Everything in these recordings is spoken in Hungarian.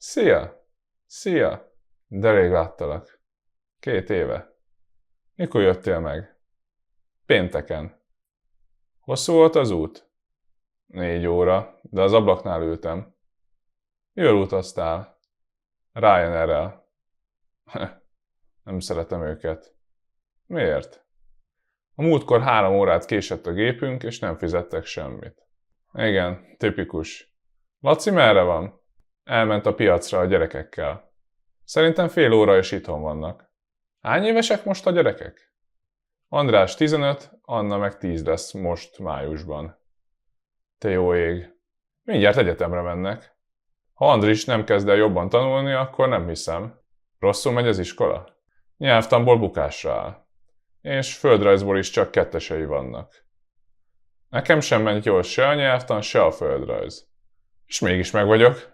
Szia! Szia! De rég láttalak. 2 éve. Mikor jöttél meg? Pénteken. Hosszú volt az út? 4 óra, de az ablaknál ültem. Mivel utaztál? Ryanairrel. Nem szeretem őket. Miért? A múltkor 3 órát késett a gépünk, és nem fizettek semmit. Igen, tipikus. Laci merre van? Elment a piacra a gyerekekkel. Szerintem fél óra és itthon vannak. Hány évesek most a gyerekek? András 15, Anna meg 10 lesz most májusban. Te jó ég. Mindjárt egyetemre mennek. Ha Andris nem kezd el jobban tanulni, akkor nem hiszem. Rosszul megy az iskola? Nyelvtanból bukásra áll. És földrajzból is csak 2-esei vannak. Nekem sem ment jól se a nyelvtan, se a földrajz. És mégis meg vagyok.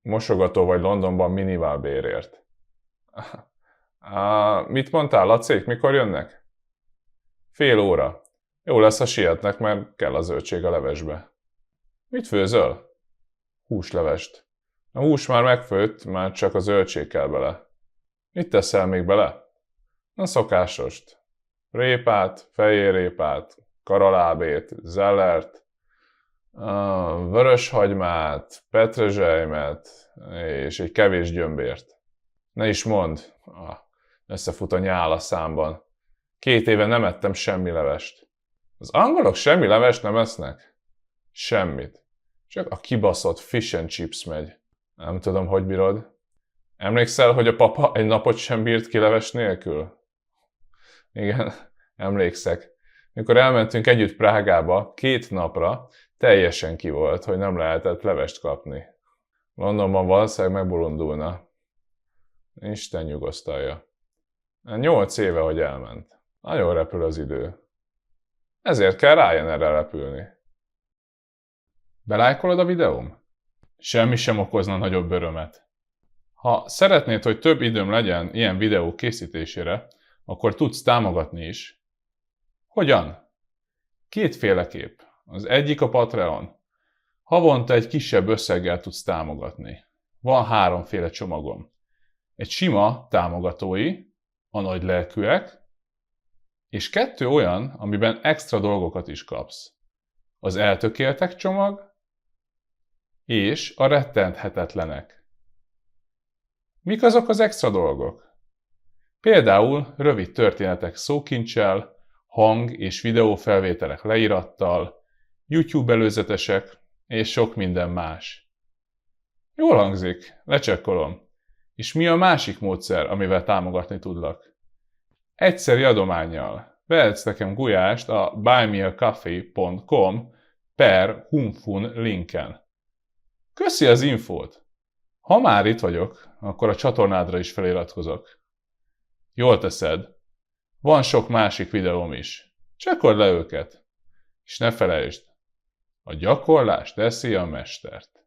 Mosogató vagy Londonban minimálbérért. Mit mondtál, Lacék, mikor jönnek? Fél óra. Jó lesz, ha sietnek, mert kell a zöldség a levesbe. Mit főzöl? Húslevest. A hús már megfőtt, már csak a zöldség kell bele. Mit teszel még bele? A szokásost. Répát, fehérrépát, karalábét, zellert, vöröshagymát, petrezselymet és egy kevés gyömbért. Ne is mondd, összefut a nyál a számban. 2 éve nem ettem semmi levest. Az angolok semmi levest nem esznek? Semmit. Csak a kibaszott fish and chips megy. Nem tudom, hogy bírod. Emlékszel, hogy a papa egy napot sem bírt ki leves nélkül? Igen, emlékszek. Mikor elmentünk együtt Prágába, 2 napra, teljesen ki volt, hogy nem lehetett levest kapni. Londonban valószínűleg megbolondulna. Isten nyugosztalja. 8 éve, hogy elment. Nagyon repül az idő. Ezért kell Ryanairre repülni. Belájkolod a videóm? Semmi sem okozna nagyobb örömet. Ha szeretnéd, hogy több időm legyen ilyen videók készítésére, akkor tudsz támogatni is. Hogyan? 2 kép. Az egyik a Patreon. Havonta egy kisebb összeggel tudsz támogatni. Van 3 csomagom. Egy sima támogatói, a nagylelkűek, és 2 olyan, amiben extra dolgokat is kapsz. Az eltökéltek csomag, és a rettenthetetlenek. Mik azok az extra dolgok? Például rövid történetek szókincsel, hang- és videófelvételek leírattal, YouTube előzetesek és sok minden más. Jól hangzik, lecsekkolom. És mi a másik módszer, amivel támogatni tudlak? Egyszeri adománnyal. Vehetsz nekem gulyást a buymeacoffee.com/humfun linken. Köszi az infót! Ha már itt vagyok, akkor a csatornádra is feliratkozok. Jól teszed. Van sok másik videóm is. Csekkold le őket. És ne felejtsd, a gyakorlás teszi a mestert.